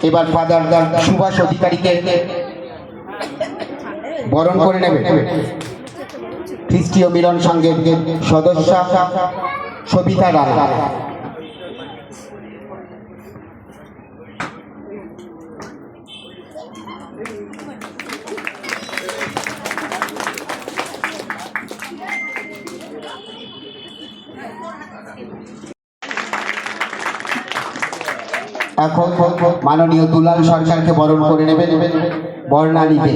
এবার ফাদার সুভাষ অধিকারীকে বরণ করে নেবে খ্রিস্টীয় মিলন সংঘের সদস্য সবিতা রায়। এখন মাননীয় দুলাল সরকারকে বরণ করে নেবেন বর্ণালী দে।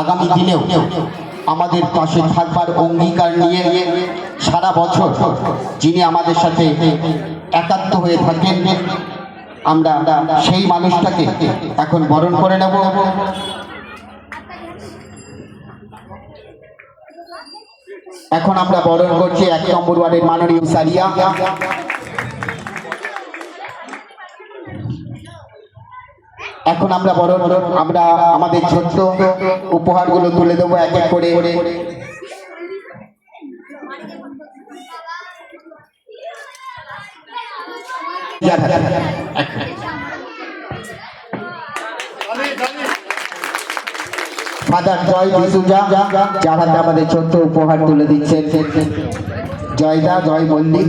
আগামী দিনেও আমাদের পাশে থাকবার অঙ্গীকার নিয়ে সারা বছর যিনি আমাদের সাথে একাত্ম হয়ে থাকেন, আমরা সেই মানুষটাকে এখন বরণ করে নেব। এখন আমরা বরণ করছি 1 নম্বর ওয়ার্ডের মাননীয় সারিয়া। এখন আমরা আমাদের ছোট্ট উপহারগুলো তুলে দেবো এক এক করে। ফাদার জয় ডিসুজা যার হাতে আমাদের ছোট্ট উপহার তুলে দিচ্ছেন জয়দা জয় মল্লিক।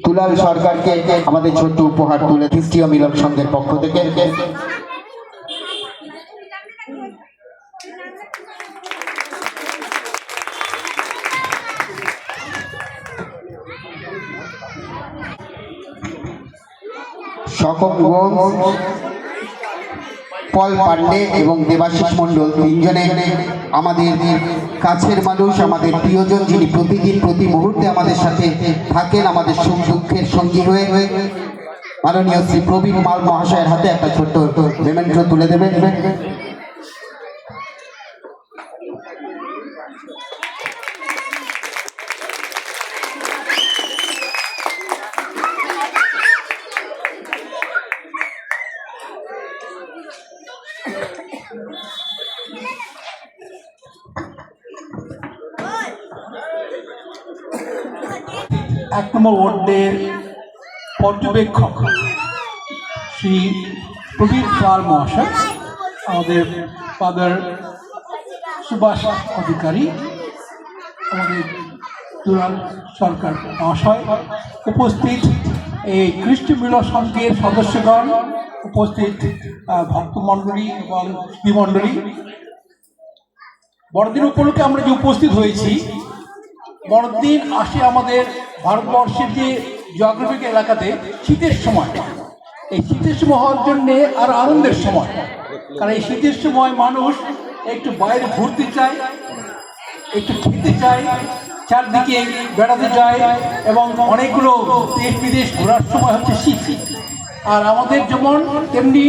দুলাল সরকারকে আমাদের ছোট্ট উপহার তুলে খ্রিস্টীয় মিলন সংঘের পক্ষ থেকে। পল পান্ডে এবং দেবাশিস মণ্ডল তিনজনে আমাদের কাছের মানুষ, আমাদের প্রিয়জন, যিনি প্রতিদিন প্রতি মুহূর্তে আমাদের সাথে থাকেন, আমাদের সুখ দুঃখের সঙ্গী হয়ে। মাননীয় শ্রী প্রবীণ মাল মহাশয়ের হাতে একটা ছোট্ট মেমেন্টো তুলে দেবেন। এক নম্বর ওয়ার্ডের পর্যবেক্ষক শ্রী প্রবীণ পাল মহাশয়, আমাদের ফাদার সুভাষ অধিকারী, আমাদের দুলাল সরকার মহাশয় উপস্থিত, এই খ্রিস্ট মিলন সংঘের সদস্যগণ উপস্থিত, ভক্তমণ্ডলী এবং স্ত্রীমণ্ডলী, বড়দিন উপলক্ষে আমরা যে উপস্থিত হয়েছি, বড়দিন আসে আমাদের ভারতবর্ষের যে জিওগ্রাফিক এলাকাতে শীতের সময়। এই শীতের সময় হওয়ার জন্যে আর আনন্দের সময়, কারণ এই শীতের সময় মানুষ একটু বাইরে ঘুরতে চায়, একটু খেতে চায়, চারদিকে বেড়াতে চায়, এবং অনেকগুলো দেশ বিদেশ ঘোরার সময় হচ্ছে শীত। আর আমাদের যেমন তেমনি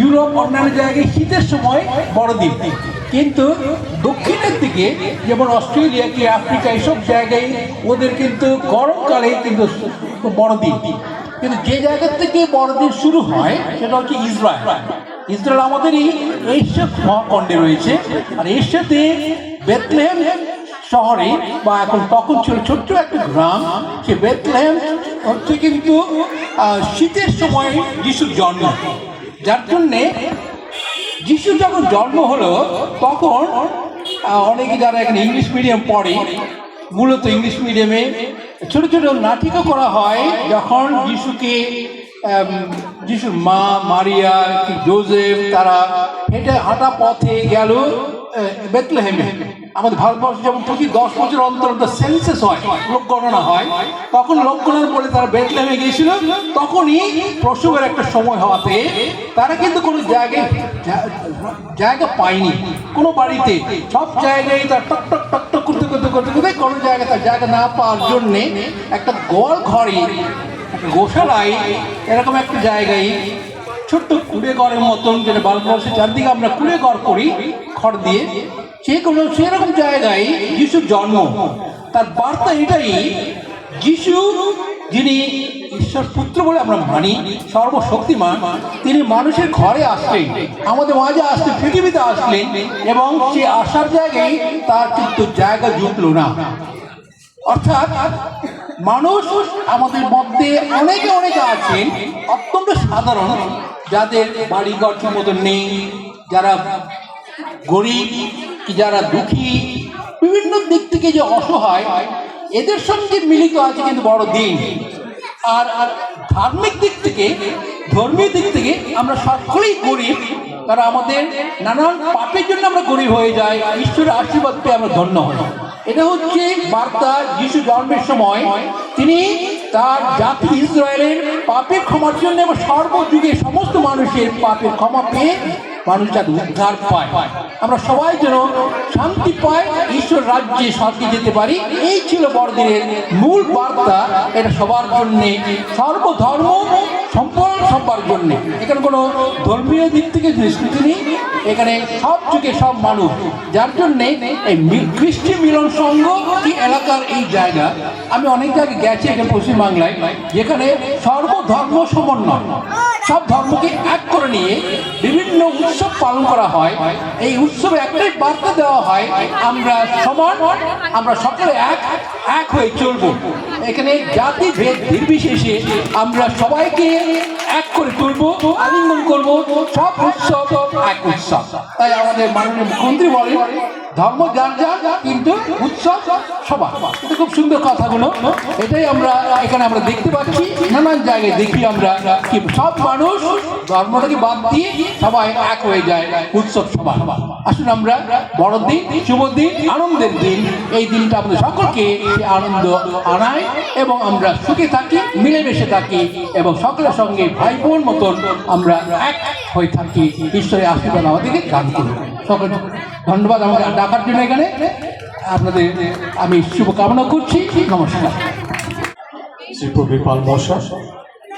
ইউরোপ অন্যান্য জায়গায় শীতের সময় বড়দিন, কিন্তু দক্ষিণের দিকে যেমন অস্ট্রেলিয়া কি আফ্রিকা এইসব জায়গায় ওদের কিন্তু গরমকালে কিন্তু বড়দিন। কিন্তু যে জায়গা থেকে বড়দিন শুরু হয় সেটা হচ্ছে ইসরায়েল। ইসরায়েল আমাদেরই এশিয়া মহাখণ্ডে রয়েছে, আর এশিয়াতে বেথলেহেম শহরে, বা এখন তখন ছিল ছোট্ট একটা গ্রাম, সে বেথলেহেম হচ্ছে কিন্তু শীতের সময় যিশুর জন্ম। যার জন্যে যিশুর যখন জন্ম হলো তখন অনেকে যারা এখানে ইংলিশ মিডিয়াম পড়ে, মূলত ইংলিশ মিডিয়ামে ছোট ছোট নাটিকা করা হয় যখন যিশুকে, যিশুর মা মারিয়া কি জোসেফ তারা হেঁটে হাঁটা পথে গেল বেথলেহেমে আমাদের ভারতবর্ষে যেমন প্রতি 10 বছর অন্তর অন্তর সেন্সাস হয়, লোক গণনা হয়, তখন লোক গণনা বলে তারা বেথলেহেমে গিয়েছিল। তখনই প্রসবের একটা সময় হওয়াতে তারা কিন্তু কোনো জায়গা পায়নি কোনো বাড়িতে। সব জায়গায় তার টক টক টক টক করতে করতে করতে করতে কোনো জায়গায় তার জায়গা না পাওয়ার জন্যে একটা গোয়াল ঘরে, একটা গোশালায়, এরকম একটা জায়গায় ছোট্ট কুড়ে ঘরের মতন, যেটা ভারতবর্ষের চারদিকে আমরা কুড়ে ঘর করি খড় দিয়ে, সেরকম জায়গায় যিশুর জন্ম। তার বার্তা এটাই, যিশু যিনি ঈশ্বর পুত্র বলে আমরা মানি, সর্বশক্তিমান, তিনি মানুষের ঘরে আসলেন, আমাদের মাঝে আসলেন, পৃথিবীতে আসলেন, এবং সে আসার জায়গায় তার কিন্তু জায়গা জুটল না। অর্থাৎ মানুষ আমাদের মধ্যে অনেকে আছেন অত্যন্ত সাধারণ, যাদের বাড়িঘর ঠিক মতো নেই, যারা গরিব, যারা দুঃখী, বিভিন্ন দিক থেকে যে অসহায়, এদের সঙ্গে মিলিত আছে কিন্তু বড় দিন। আর ধার্মিক দিক থেকে, ধর্মীয় দিক থেকে আমরা সকলেই গরিব, কারণ আমাদের নানান পাপের জন্য আমরা গরিব হয়ে যাই, ঈশ্বরের আশীর্বাদ পেয়ে আমরা ধন্য হই। এটা হচ্ছে বার্তা। যিশু জন্মের সময় তিনি তার জাতি ইসরায়েলের পাপের ক্ষমার জন্য এবং সর্বযুগে সমস্ত মানুষের পাপের ক্ষমা পেয়ে মানুষ যাতে উদ্ধার পায়, আমরা সবাই যেন শান্তি পাই, ঈশ্বর রাজ্যে স্বর্গে যেতে পারি, এই ছিল বড়দিনের মূল বার্তা। এটা সবার জন্যে, সর্বধর্ম সবার জন্যে। এখানে কোনো ধর্মীয় দিক থেকে দৃষ্টি নেই, এখানে সব যুগে সব মানুষ, যার জন্যে এই খ্রিস্টীয় মিলন সংঘ এই এলাকার এই জায়গা, আমি অনেক জায়গায় গেছি এখানে পশ্চিমবাংলায়, যেখানে সর্বধর্ম সমন্বয়, সব ধর্মকে এক করে নিয়ে বিভিন্ন উৎসব পালন করা হয়। এই উৎসবে একটাই বার্তা দেওয়া হয়, আমরা সমান, আমরা সকলে এক হয়ে চলবো। এখানে জাতি ভেদ নির্বিশেষে আমরা সবাইকে এক করে তুলবো, আলিঙ্গন করবো, সব উৎসব এক উৎসব। তাই আমাদের মাননীয় মুখ্যমন্ত্রী বলেন, ধর্ম যার যার, কিন্তু উৎসব সবার। এটা খুব সুন্দর কথাগুলো। এটাই আমরা দেখতে পাচ্ছি, নানান জায়গায় দেখি আমরা কি সব মানুষ ধর্মটাকে বাদ দিয়ে সবাই এক হয়ে যায়, উৎসব সবার। আসুন আমরা বড়দিন, শুভ দিন, আনন্দের দিন, এই দিনটা আমাদের সকলকে আনন্দ আনায় এবং আমরা সুখে থাকি, মিলেমিশে থাকি এবং সকলের সঙ্গে ভাই বোন মতন আমরা এক হয়ে থাকি। ঈশ্বরের আশীর্বাদ আমাদেরকে দান করুন। সকল ধন্যবাদ আমাকে ডাকার জন্য। এখানে আপনাদের আমি শুভকামনা করছি। নমস্কার। শ্রী প্রবীর পাল মহাশয়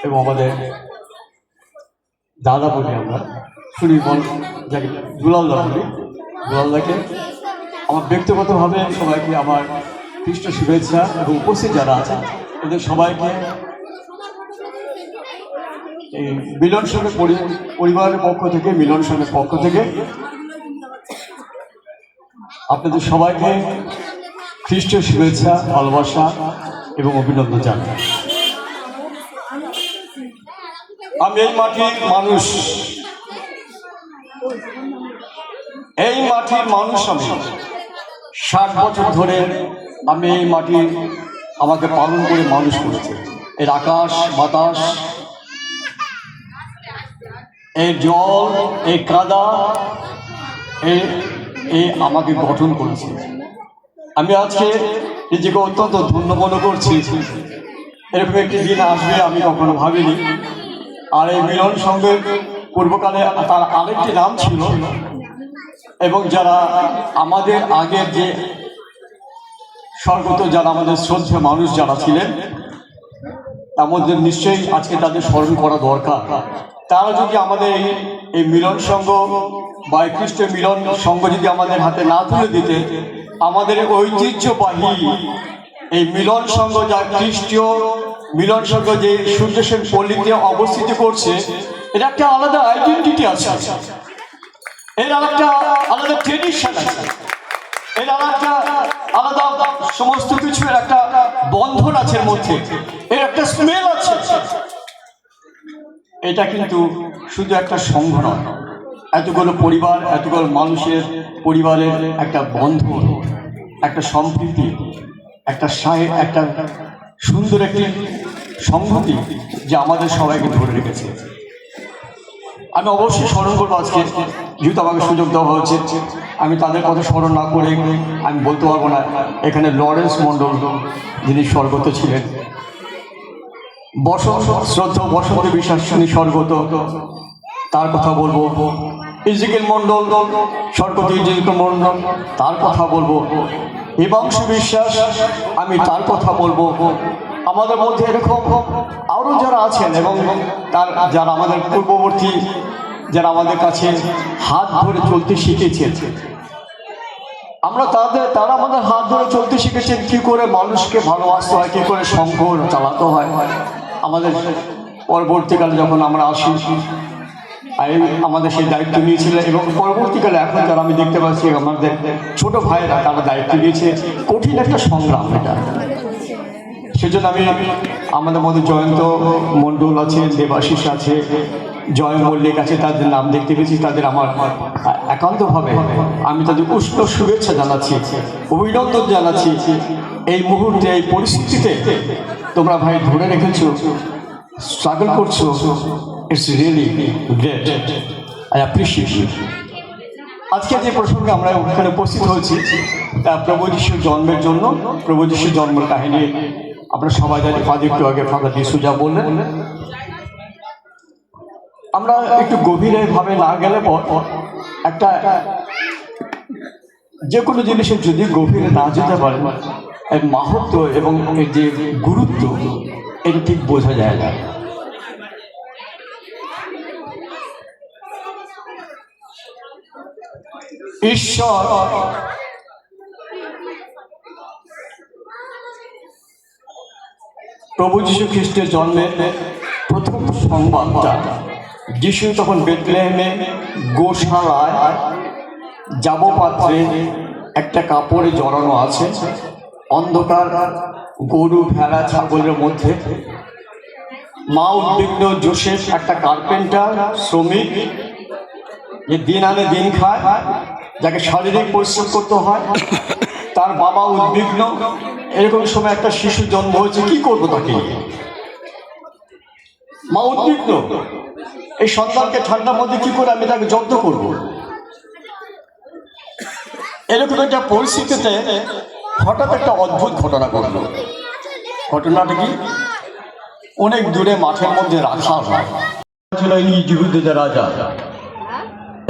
এবং আমাদের দাদা বলি আমরা, সুনির্মল, যাকে দুলালদা বলি, দুলালদাকে আমার ব্যক্তিগতভাবে সবাইকে আমার খ্রিস্ট শুভেচ্ছা এবং উপস্থিত যারা আছেন এদের সবাইকে এই মিলন সংঘের পরিবারের পক্ষ থেকে, মিলন সংঘের পক্ষ থেকে আপনাদের সবাইকে খ্রিস্টীয় শুভেচ্ছা, ভালোবাসা এবং অভিনন্দন জানাই। আমি এই মাটির মানুষ, এই মাটির মানুষ। আমি 60 বছর ধরে আমি এই মাটি আমাকে পালন করে মানুষ করেছে। এর আকাশ বাতাস, এই জল, এই কাদা, এই আমাকে গঠন করেছে। আমি আজকে নিজেকে অত্যন্ত ধন্য মনে করছি। এরকম একটি দিন আসবে আমি কখনো ভাবিনি। আর এই মিলন সংঘের পূর্বকালে তার আরেকটি নাম ছিল, এবং যারা আমাদের আগের যে স্বর্গত, যারা আমাদের শ্রদ্ধেয় মানুষ যারা ছিলেন, তার মধ্যে নিশ্চয়ই আজকে তাদের স্মরণ করা দরকার। তারা যদি আমাদের এই মিলন সংঘ বা খ্রিস্টীয় মিলন সংঘ যদি আমাদের হাতে না তুলে দিতে, আমাদের ঐতিহ্যবাহী এই মিলন সংঘ, যা খ্রিস্টীয় মিলন সংঘ যে সূর্যসেন পল্লীতে অবস্থিত করছে, এটা একটা আলাদা আইডেন্টিটি আছে, এর একটা আলাদা ট্রেডিশন আছে, এর একটা আলাদা সমস্ত কিছুর একটা বন্ধন আছে এর মধ্যে, এর একটা স্মেল আছে। এটা কিন্তু শুধু একটা সংঘ নয়, এতগুলো পরিবার, এতগুলো মানুষের পরিবারের একটা বন্ধন, একটা সম্প্রীতি, একটা সুন্দর একটি সংহতি যা আমাদের সবাইকে ধরে রেখেছে। আমি অবশ্যই স্মরণ করবো আজকে যেহেতু আমাকে সুযোগ দেওয়া হয়েছে, আমি তাদের কথা স্মরণ না করে আমি বলতে পারবো না। এখানে লরেন্স মণ্ডল যিনি স্বর্গত ছিলেন, শ্রদ্ধা বসন্ত বিশ্বাস যিনি স্বর্গত, তার কথা বলবো। ইজিকেল মণ্ডল, স্বর্গত ইজিকেল মণ্ডল, তার কথা বলবো। হিমাংশু বিশ্বাস, আমি তার কথা বলবো। আমাদের মধ্যে এরকম আরও যারা আছেন এবং তার যারা আমাদের পূর্ববর্তী, যারা আমাদের কাছে হাত ধরে চলতে শিখেছেন, আমরা তারা আমাদের হাত ধরে চলতে শিখেছেন কী করে মানুষকে ভালোবাসতে হয়, কী করে সংঘ চালাতে হয়। আমাদের পরবর্তীকালে যখন আমরা আসি, আমাদের সেই দায়িত্ব নিয়েছিলেন এবং পরবর্তীকালে এখন যারা আমি দেখতে পাচ্ছি আমাদের ছোট ভাইয়েরা তারা দায়িত্ব নিয়েছে। কঠিন একটা সংগ্রাম এটা। সেজন্য আমি আমাদের মধ্যে জয়ন্ত মণ্ডল আছে, দেবাশিস আছে, জয় মল্লিক আছে, তাদের নাম দেখতে পেয়েছি। তাদের আমার একান্তভাবে আমি তাদের উষ্ণ শুভেচ্ছা জানাচ্ছি, অভিনন্দন জানাচ্ছি। এই মুহূর্তে, এই পরিস্থিতিতে তোমরা ভাই ধরে রেখেছো, স্ট্রাগল করছো, it's really great, I appreciate you. আজকে যে প্রসঙ্গে আমরা ওখানে উপস্থিত হয়েছি, প্রভু যিশুর জন্মের জন্য, প্রভু যিশুর জন্মের কাহিনী আমরা সবাই জানি। একটু আগে ফাদার যিশু যা বললেন, আমরা একটু গভীরভাবে না গেলে একটা যে কোনো জিনিসের যদি গভীরে না যেতে পারে, এর মাহাত্ম্য এবং এর যে গুরুত্ব, এটা ঠিক বোঝা যায় না। ঈশ্বর প্রভু যীশু খ্রিস্টের জন্মের প্রথম সংবাদটা, যিশু তখন বেথলেহেমে গোশালায় যাবপাত্রে একটা কাপড়ে জড়ানো আছে, অন্ধকার গরু ভেড়া ছাগলের মধ্যে। মা উদ্বিগ্ন, জোসেফ একটা কার্পেন্টার শ্রমিক, যে দিন আনে দিন খায়, যাকে শারীরিক পরিশ্রম করতে হয়। তার বাবা উদ্বিগ্ন, এরকম সময় একটা শিশু জন্ম হয়েছে, কি করবো তাকে? মা উদ্বিগ্ন, এই সন্তানকে ঠান্ডার মধ্যে কি করে আমি তাকে যত্ন করবো? এরকম একটা পরিস্থিতিতে হঠাৎ একটা অদ্ভুত ঘটনা ঘটল। ঘটনাটা কি? অনেক দূরে মাঠের মধ্যে রাখা ছিল ইজিপ্টের রাজা।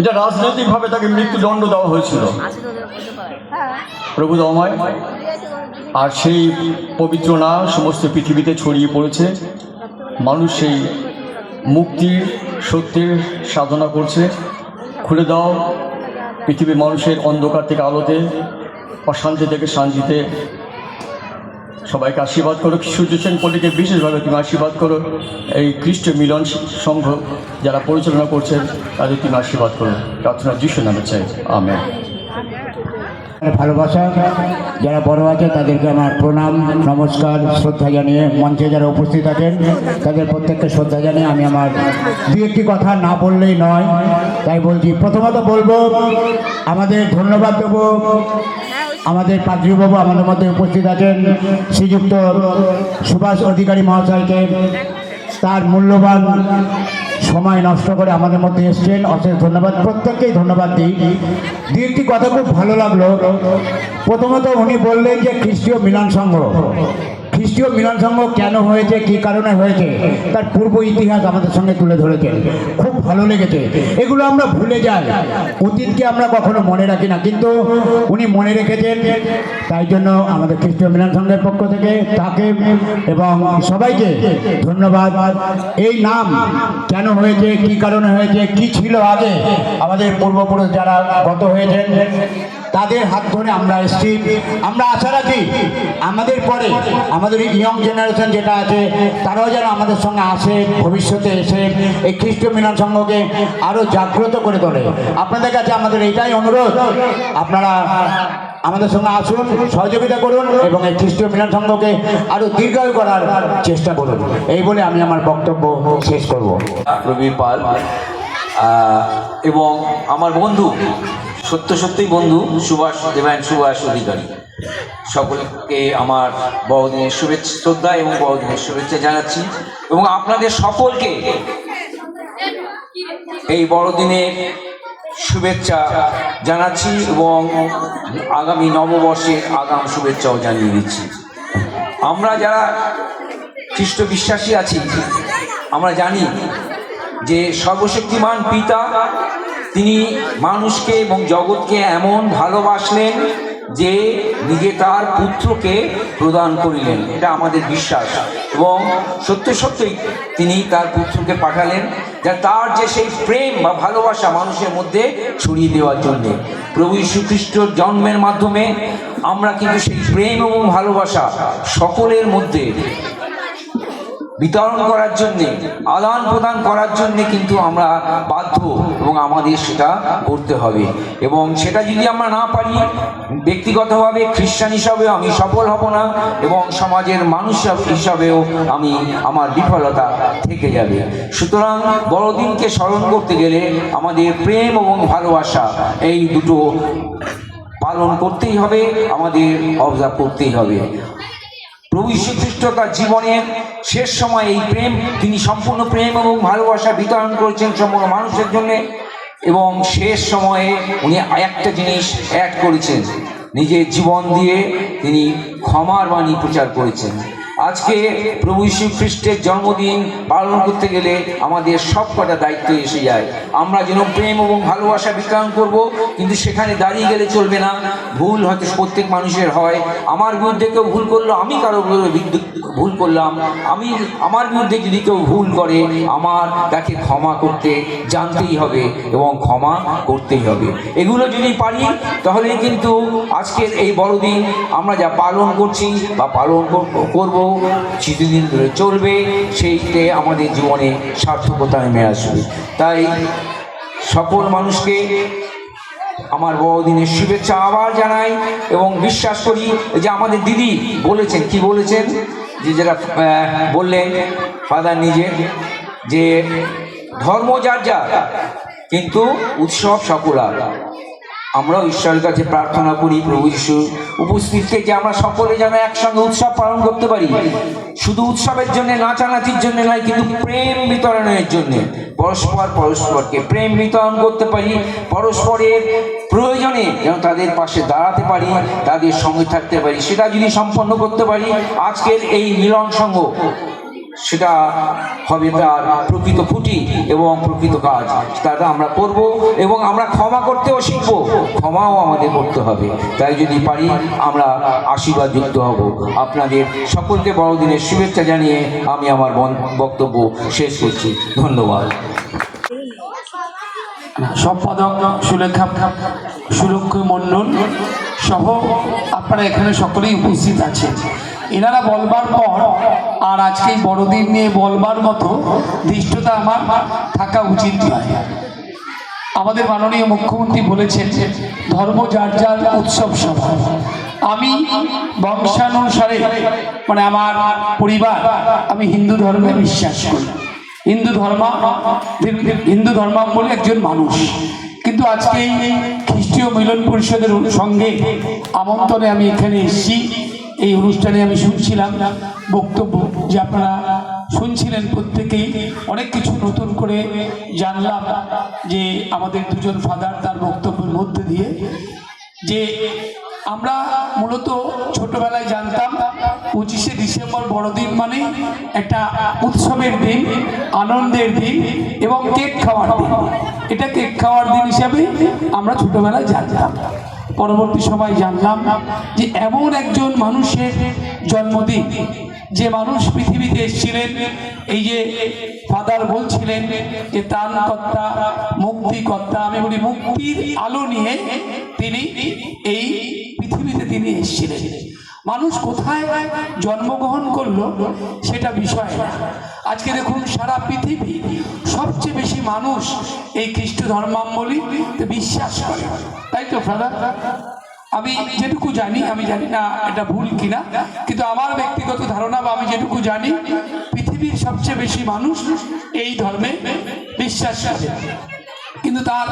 এটা রাজনৈতিকভাবে তাকে মৃত্যুদণ্ড দেওয়া হয়েছিল, প্রভু দময়। আর সেই পবিত্র নাম সমস্ত পৃথিবীতে ছড়িয়ে পড়েছে। মানুষ সেই মুক্তির, সত্যের সাধনা করছে। খুলে দাও পৃথিবীর মানুষের অন্ধকার থেকে আলোতে, অশান্তি থেকে শান্তিতে। সবাইকে আশীর্বাদ করো। সূর্য সেন পল্লীকে বিশেষভাবে তুমি আশীর্বাদ করো। এই খ্রিস্ট মিলন সংঘ যারা পরিচালনা করছেন তাদের তুমি আশীর্বাদ করো। প্রার্থনা যিশুর নামে চাই, আমেন। ভালোবাসা যারা বড় আছে তাদেরকে আমার প্রণাম, নমস্কার, শ্রদ্ধা জানিয়ে মঞ্চে যারা উপস্থিত আছেন তাদের প্রত্যেককে শ্রদ্ধা জানিয়ে আমি আমার দু একটি কথা না বললেই নয়, তাই বলছি। প্রথমত বলবো, আমাদের ধন্যবাদ দেবো আমাদের পাদ্রীবাবু আমাদের মধ্যে উপস্থিত আছেন, শ্রীযুক্ত সুভাষ অধিকারী মহাশয়কে। তার মূল্যবান সময় নষ্ট করে আমাদের মধ্যে এসছেন, অশেষ ধন্যবাদ। প্রত্যেককেই ধন্যবাদ দিই। দু একটি কথা খুব ভালো লাগলো। প্রথমত উনি বললেন যে খ্রিস্টীয় মিলন সংঘ, খ্রিস্টীয় মিলন সংঘ কেন হয়েছে, কী কারণে হয়েছে, তার পূর্ব ইতিহাস আমাদের সঙ্গে তুলে ধরেছেন। খুব ভালো লেগেছে। এগুলো আমরা ভুলে যাই, অতীতকে আমরা কখনো মনে রাখি না, কিন্তু উনি মনে রেখেছেন। তাই জন্য আমাদের খ্রিস্টীয় মিলন সংঘের পক্ষ থেকে তাকে এবং সবাইকে ধন্যবাদ। এই নাম কেন হয়েছে, কী কারণে হয়েছে, কি ছিল আগে, আমাদের পূর্বপুরুষ যারা গত হয়েছেন তাদের হাত ধরে আমরা এসেছি। আমরা আশা রাখি আমাদের পরে আমাদের ইয়ং জেনারেশন যেটা আছে তারাও যেন আমাদের সঙ্গে আসে, ভবিষ্যতে এসে এই খ্রিস্টীয় মিলন সংঘকে আরও জাগ্রত করে তোলে। আপনাদের কাছে আমাদের এইটাই অনুরোধ, আপনারা আমাদের সঙ্গে আসুন, সহযোগিতা করুন এবং এই খ্রিস্টীয় মিলন সংঘকে আরও দীর্ঘায়ু করার চেষ্টা করুন। এই বলে আমি আমার বক্তব্য শেষ করব। প্রবীর পাল এবং আমার বন্ধু, সত্যই বন্ধু সুভাষ অধিকারী, সকলকে আমার বড়দিনের শুভেচ্ছা, শ্রদ্ধা এবং বড়দিনের শুভেচ্ছা জানাচ্ছি। এবং আপনাদের সকলকে এই বড়দিনের শুভেচ্ছা জানাচ্ছি এবং আগামী নববর্ষের আগাম শুভেচ্ছাও জানিয়ে দিচ্ছি। আমরা যারা খ্রিস্ট বিশ্বাসী আছি আমরা জানি যে সর্বশক্তিমান পিতা তিনি মানুষকে এবং জগৎকে এমন ভালোবাসলেন যে নিজে তার পুত্রকে প্রদান করিলেন, এটা আমাদের বিশ্বাস। এবং সত্য সত্যই তিনি তার পুত্রকে পাঠালেন যা তার যে সেই প্রেম বা ভালোবাসা মানুষের মধ্যে ছড়িয়ে দেওয়ার জন্যে। প্রভু যীশু খ্রিস্টর জন্মের মাধ্যমে আমরা কিন্তু সেই প্রেম এবং ভালোবাসা সকলের মধ্যে বিতরণ করার জন্যে, আদান প্রদান করার জন্যে কিন্তু আমরা বাধ্য এবং আমাদের সেটা করতে হবে। এবং সেটা যদি আমরা না পারি, ব্যক্তিগতভাবে খ্রিস্টান হিসাবেও আমি সফল হব না এবং সমাজের মানুষ হিসাবেও আমার বিফলতা থেকে যাবে। সুতরাং বড়দিনকে স্মরণ করতে গেলে আমাদের প্রেম এবং ভালোবাসা এই দুটো পালন করতেই হবে, আমাদের অবজার্ভ করতেই হবে। প্রভু যীশু খ্রিস্ট তার জীবনের শেষ সময় এই প্রেম তিনি সম্পূর্ণ প্রেম এবং ভালোবাসা বিতরণ করেছেন সম্পূর্ণ মানুষের জন্য। এবং শেষ সময়ে উনি একটা জিনিস অ্যাড করেছেন, নিজের জীবন দিয়ে তিনি ক্ষমার বাণী প্রচার করেছেন। আজকে প্রভু যীশু খ্রিস্টের জন্মদিন পালন করতে গেলে আমাদের সব কটা দায়িত্ব এসে যায়। আমরা যেন প্রেম এবং ভালোবাসা বিতরণ করব, কিন্তু সেখানে দাঁড়িয়ে গেলে চলবে না। ভুল হয়তো প্রত্যেক মানুষের হয়, আমার বিরুদ্ধে কেউ ভুল করলো, আমি কারো ভুল করলাম, আমার বিরুদ্ধে যদি কেউ ভুল করে আমার তাকে ক্ষমা করতে জানতেই হবে এবং ক্ষমা করতেই হবে। এগুলো যদি পারি তাহলে কিন্তু আজকের এই বড়দিন আমরা যা পালন করছি বা পালন করব কিছুদিন ধরে চলবে, সেইতে আমাদের জীবনে সার্থকতা নেমে আসবে। তাই সকল মানুষকে আমার বড়দিনের শুভেচ্ছা আবার জানাই এবং বিশ্বাস করি যে আমাদের দিদি বলেছেন, কি বলেছেন, যে যেটা বললেন ফাদার নিজে, যে ধর্ম যার যার কিন্তু উৎসব সকলার। আমরা ঈশ্বরের কাছে প্রার্থনা করি প্রভু যীশু উপস্থিতকে যে আমরা সকলে যেন একসঙ্গে উৎসব পালন করতে পারি, শুধু উৎসবের জন্য নাচানাচির জন্য নয়, কিন্তু প্রেম বিতরণের জন্য পরস্পরকে প্রেম বিতরণ করতে পারি, পরস্পরের প্রয়োজনে যেন তাদের পাশে দাঁড়াতে পারি, তাদের সঙ্গে থাকতে পারি। সেটা যদি সম্পন্ন করতে পারি আজকের এই মিলন সংঘ, সেটা হবে তার প্রকৃত খুঁটি এবং প্রকৃত কাজ। তাটা আমরা করব এবং আমরা ক্ষমা করতেও শিখব, ক্ষমাও আমাদের করতে হবে। তাই যদি পারি আমরা আশীর্বাদ যুক্ত হব। আপনাদের সকলকে বড়দিনের শুভেচ্ছা জানিয়ে আমি আমার বক্তব্য শেষ করছি। ধন্যবাদ। সম্পাদক সুলক্ষ মণ্ডল সহ আপনারা এখানে সকলেই উপস্থিত আছেন। এনারা বলবার পর আর আজকে বড়দিন নিয়ে বলবার মতো ধৃষ্টতা আমার থাকা উচিত নয়। আমাদের মাননীয় মুখ্যমন্ত্রী বলেছেন ধর্ম যার যার উৎসব সভা। আমি বংশানুসারে মানে আমার পরিবার, আমি হিন্দু ধর্মে বিশ্বাস করি, হিন্দু ধর্মাবলম্বী একজন মানুষ। কিন্তু আজকে এই খ্রিস্টীয় মিলন পরিষদের সঙ্গে আমন্ত্রণে আমি এখানে এসেছি। এই অনুষ্ঠানে আমি শুনছিলাম বক্তব্য, যে আপনারা শুনছিলেন প্রত্যেকেই, অনেক কিছু নতুন করে জানলাম যে আমাদের দুজন ফাদার তার বক্তব্যের মধ্যে দিয়ে, যে আমরা মূলত ছোটবেলায় জানতাম 25শে ডিসেম্বর বড়দিন মানে একটা উৎসবের দিন, আনন্দের দিন এবং কেক খাওয়ার দিন। এটা কেক খাওয়ার দিন হিসাবে আমরা ছোটবেলায় জানতাম। পরবর্তী সময় জানলাম যে এমন একজন মানুষের জন্মদিন, যে মানুষ পৃথিবীতে এসেছিলেন, এই যে ফাদার বলছিলেন যে ত্রাণকর্তা, মুক্তিকর্তা, আমি বলি মুক্তির আলো নিয়ে তিনি এই পৃথিবীতে তিনি এসেছিলেন। মানুষ কোথায় জন্মগ্রহণ করলো সেটা বিষয় না। আজকে দেখুন সারা পৃথিবী সবচেয়ে বেশি মানুষ এই খ্রিস্ট ধর্মাবলম্বীতে বিশ্বাস করে, তাই তো ফাদার? আমি যেটুকু জানি, আমি জানি না এটা ভুল কিনা, কিন্তু আমার ব্যক্তিগত ধারণা বা আমি যেটুকু জানি, পৃথিবীর সবচেয়ে বেশি মানুষ এই ধর্মে বিশ্বাস করে। কিন্তু তার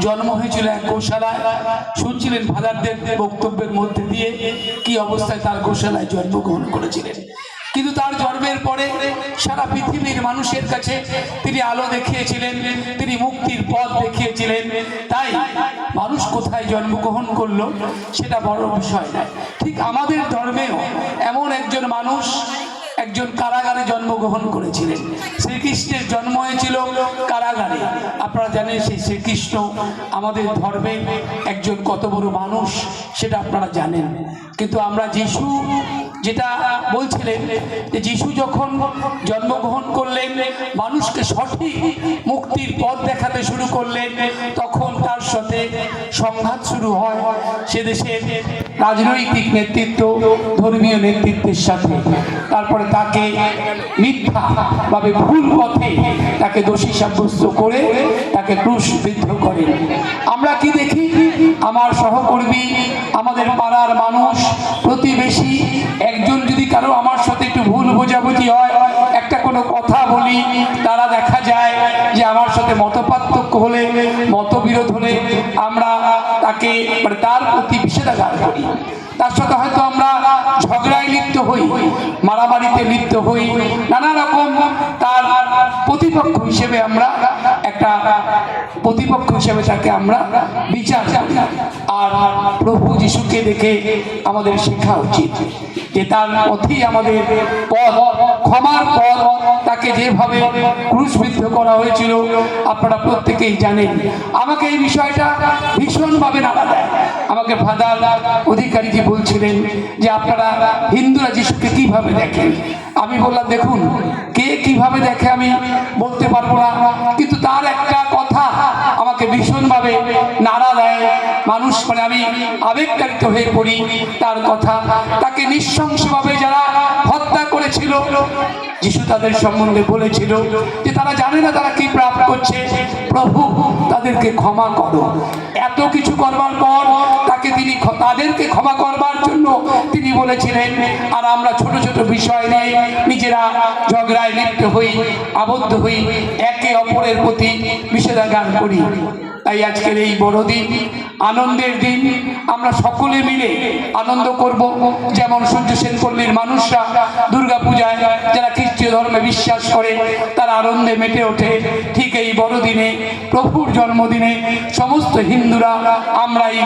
জন্ম হয়েছিল এক গোশালায়। শুনছিলেন ফাদারদের বক্তব্যের মধ্যে দিয়ে কি অবস্থায় তার গোশালায় জন্মগ্রহণ করেছিলেন। কিন্তু তার জন্মের পরে সারা পৃথিবীর মানুষের কাছে তিনি আলো দেখিয়েছিলেন, তিনি মুক্তির পথ দেখিয়েছিলেন। তাই মানুষ কোথায় জন্মগ্রহণ করলো সেটা বড় বিষয় নয়। ঠিক আমাদের ধর্মেও এমন একজন মানুষ একজন কারাগারে জন্মগ্রহণ করেছিলেন। শ্রীকৃষ্ণের জন্ম হয়েছিল কারাগারে। আপনারা জানেন সেই শ্রীকৃষ্ণ আমাদের ধর্মের একজন কত বড় মানুষ সেটা আপনারা জানেন। কিন্তু আমরা যিশু যেটা বলছিলেন যে যিশু যখন জন্মগ্রহণ করলেন, মানুষকে সঠিক মুক্তির পথ দেখাতে শুরু করলেন, তখন তার সাথে সংঘাত শুরু হয় সে দেশের রাজনৈতিক নেতৃত্ব, ধর্মীয় নেতৃত্বের সাথে। তারপরে তাকে মিথ্যাভাবে ভুল পথে তাকে দোষী সাব্যস্ত করে তাকে ক্রুশবিদ্ধ করেন। আমরা কি দেখি, আমার সহকর্মী, আমাদের পাড়ার মানুষ, প্রতিবেশী একজন যদি কারো আমার সাথে একটু ভুল বোঝাবুঝি হয়, একটা কোনো কথা বলি, তারা দেখা যায় যে আমার সাথে মতপার্থক্য হলে, মতবিরোধ হলে আমরা তাকে তার প্রতি নিষেধাজ্ঞা করি। তার সাথে হয়তো আমরা ঝগড়ায় লিপ্ত হই, মারামারিতে লিপ্ত হই, নানা রকম তার প্রতিপক্ষ হিসেবে আমরা একটা প্রতিপক্ষ হিসেবে তাকে আমরা বিচার করি। আর প্রভু যিশুকে দেখে আমাদের শেখা উচিত যে তার পথেই আমাদের পথ, ক্ষমার পথ। তাকে যেভাবে ক্রুশবিদ্ধ করা হয়েছিল আপনারা প্রত্যেকেই জানেন। আমাকে এই বিষয়টা ভীষণভাবে নাড়া দেয়। আমাকে ফাদার অধিকারীজি বলছিলেন যে আপনারা হিন্দুরা যিশুকে কিভাবে দেখেন। আমি বললাম দেখুন, কে কিভাবে দেখে আমি বলতে পারবো না, কিন্তু তার একটা কথা আমাকে ভীষণভাবে নাড়া দেয়। মানুষ আমি আবেগতাড়িত হয়ে পড়ি তার কথা। তাকে নৃশংসভাবে যারা হত্যা করেছিল, যিশু তাদের সম্বন্ধে বলেছিল যে তারা জানে না তারা কি পাপ করছে, প্রভু তাদেরকে ক্ষমা করো। এত কিছু করবার পর তাদেরকে ক্ষমা করবার জন্য তিনি বলেছিলেন। আর আমরা ছোট ছোট বিষয় নিয়ে নিজেরা ঝগড়ায় লিপ্ত হই, আবদ্ধ হই, একে অপরের প্রতি নিষেধাজ্ঞা করি। তাই আজকের এই বড়দিন, আনন্দের দিন, আমরা সকলে মিলে আনন্দ করব। যেমন সূর্য সেন পল্লীর মানুষরা দুর্গা পূজায়, যারা খ্রিস্টীয় ধর্মে বিশ্বাস করে, তারা আনন্দে মেতে ওঠে, ঠিক এই বড়দিনে, প্রভুর জন্মদিনে সমস্ত হিন্দুরা আমরা এই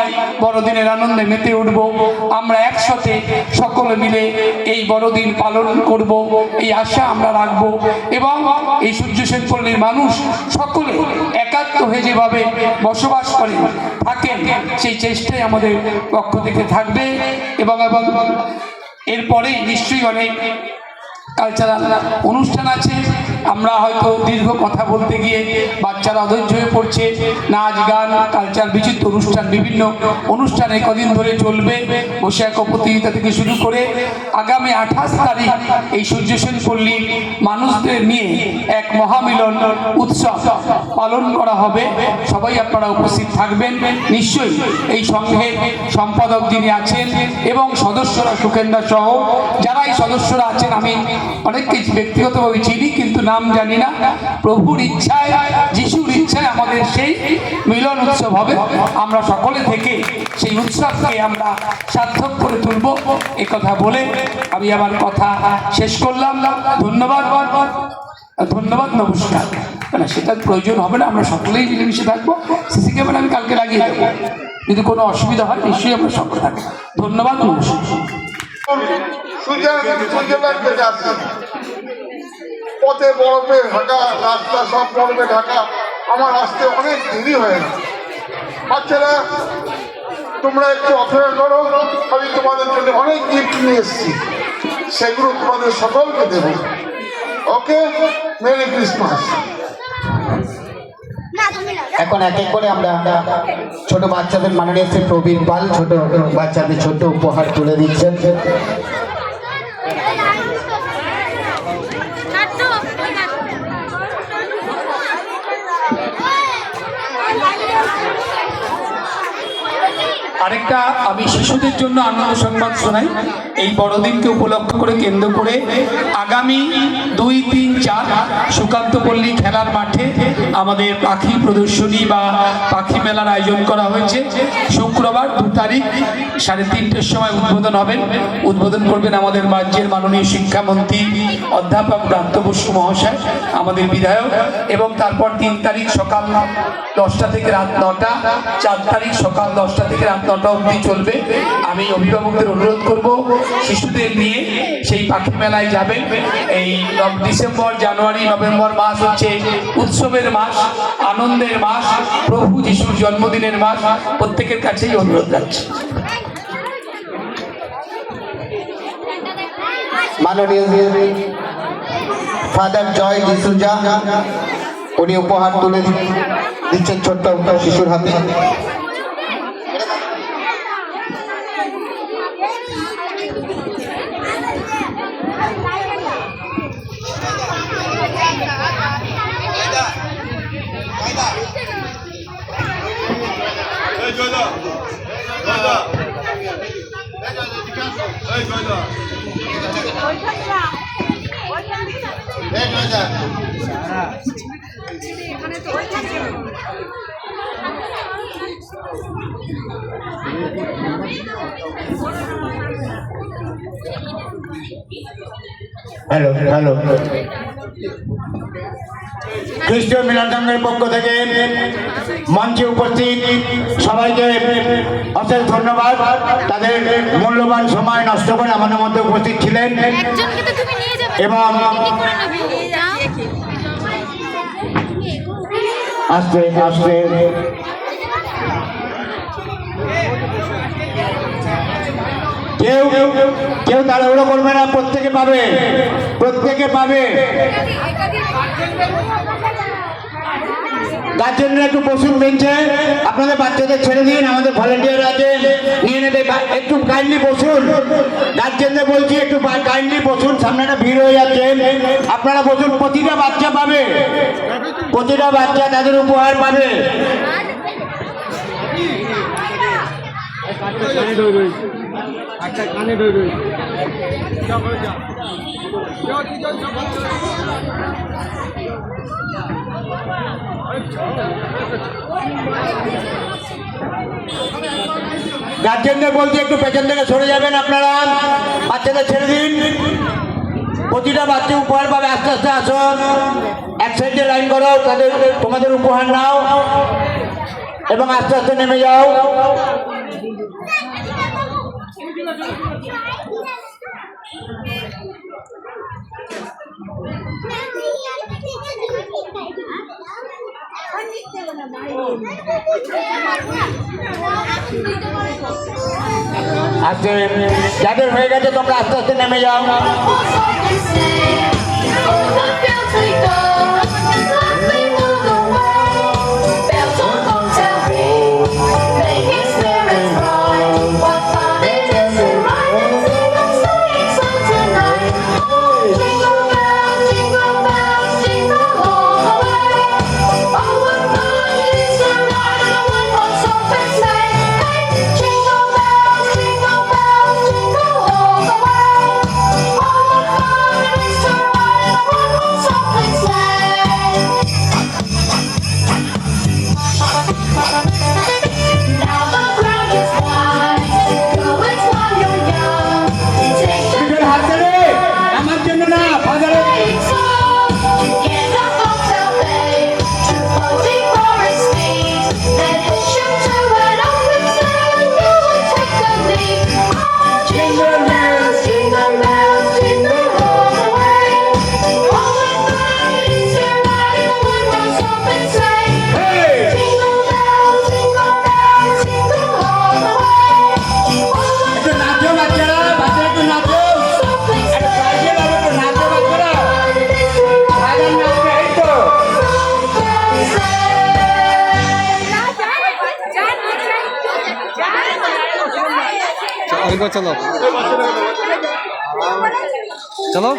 বড়দিনের আনন্দে মেতে উঠব। আমরা একসাথে সকলে মিলে এই বড়দিন পালন করব, এই আশা আমরা রাখবো। এবং এই সূর্য সেন পল্লীর মানুষ সকলে একাত্ম হয়ে যেভাবে বসবাস করে থাকেন, সেই চেষ্টাই আমাদের পক্ষ থেকে থাকবে। এবং এরপরে নিশ্চয়ই অনেক কালচারাল অনুষ্ঠান আছে। আমরা হয়তো দীর্ঘ কথা বলতে গিয়ে বাচ্চারা অধৈর্য হয়ে পড়ছে। নাচ, গান, কালচার, বিচিত্র অনুষ্ঠান, বিভিন্ন অনুষ্ঠানে কদিন ধরে চলবে। বৈশাখ প্রতিযোগিতা থেকে শুরু করে আগামী 28 তারিখ এই সূর্য সেন পল্লীর মানুষদের নিয়ে এক মহামিলন উৎসব পালন করা হবে। সবাই আপনারা উপস্থিত থাকবেন নিশ্চয়ই। এই সংঘের সম্পাদক যিনি আছেন এবং সদস্যরা, সুখেন্দা সহ যারা এই সদস্যরা আছেন, আমি অনেককে ব্যক্তিগতভাবে চিনি কিন্তু নাম জানি না। প্রভুর ইচ্ছায়, যিশুর ইচ্ছায় আমাদের সেই মিলন উৎসব হবে। আমরা সকলে থেকে সেই উৎসবকে আমরা সার্থক করে তুলব, এ কথা বলে আমি আমার কথা শেষ করলাম। ধন্যবাদ, ধন্যবাদ, নমস্কার। না, সেটার প্রয়োজন হবে না, আমরা সকলেই মিলেমিশে থাকবো। সিসি ক্যামেরা আমি কালকে লাগিয়ে দেবো, যদি কোনো অসুবিধা হয় নিশ্চয়ই আমরা সকলে থাকবো। ধন্যবাদ, নমস্কার। পথে বরফে ঢাকা, রাস্তা সব বরফে ঢাকা, আমার আসতে অনেক দেরি হয়ে গেল। বাচ্চারা তোমরা একটু অপেক্ষা করো, আমি তোমাদের জন্য অনেক গিফট নিয়ে এসেছি, সেগুলো তোমাদের সকলকে দেব। ওকে, মেরি ক্রিসমাস। এখন এক এক করে আমরা ছোট বাচ্চাদের, মাননীয় শ্রী প্রবীণ পাল ছোট বাচ্চাদের ছোট উপহার তুলে দিচ্ছেন। আরেকটা আমি শিশুদের জন্য আনন্দ সংবাদ শোনাই। এই বড়দিনকে উপলক্ষ করে কেন্দ্র করে আগামী 2, 3, 4 সুকান্ত পল্লী খেলার মাঠে আমাদের পাখি প্রদর্শনী বা পাখি মেলার আয়োজন করা হয়েছে। শুক্রবার 2 তারিখ 3:30টার সময় উদ্বোধন হবেন। উদ্বোধন করবেন আমাদের রাজ্যের মাননীয় শিক্ষামন্ত্রী অধ্যাপক ব্রাত্য বসু মহাশয়, আমাদের বিধায়ক। এবং তারপর 3 তারিখ সকাল 10টা থেকে রাত 9টা, 4 তারিখ সকাল 10টা থেকে রাত 9টা অবধি চলবে। আমি অভিভাবকদের অনুরোধ করব শিশুদের নিয়ে সেই পাখি মেলায় যাবেন। এই ডিসেম্বর, জানুয়ারি, নভেম্বর মাস হচ্ছে উৎসবের মাস, আনন্দের মাস, প্রভু যিশুর জন্মদিনের মাস। প্রত্যেকের কাছেই অনুরোধ রাখছি। মাননীয় ফাদার জয় ডিসুজা উনি উপহার তুলে দিচ্ছেন ছোট্ট শিশুর হাতে। হ্যালো হ্যালো খ্রিস্টীয় মিলন সংঘের পক্ষ থেকে মঞ্চে উপস্থিত সবাইকে অশেষ ধন্যবাদ। তাদের মূল্যবান সময় নষ্ট করে আমাদের মধ্যে উপস্থিত ছিলেন এবং আস্তে আস্তে কেউ তাড়াহুড়ো করবে না, প্রত্যেকে পাবে, প্রত্যেকে পাবে। গার্জেনরা একটু বসুন বেঞ্চে, আপনাদের বাচ্চাদের ছেড়ে দিন, আমাদের ভলেন্টিয়ার আছে নিয়ে নেবে। একটু কাইন্ডলি বসুন, গার্জেনদের বলছি একটু কাইন্ডলি বসুন, সামনে একটা ভিড় হয়ে যাচ্ছে, আপনারা বসুন। প্রতিটা বাচ্চা পাবে, প্রতিটা বাচ্চা তাদের উপহার পাবে। গার্জেনদের বলছি একটু পেছন থেকে সরে যাবেন, আপনারা বাচ্চাদের ছেড়ে দিন। প্রতিটা বাচ্চা উপহার পাবে, আস্তে আস্তে আসুন, এক সাইডে লাইন করো, তোমাদের উপহার নাও এবং আস্তে আস্তে নেমে যাও। আস্তে, যাদের হয়ে গেছে তোমরা আস্তে আস্তে নেমে যাও। चलो चलो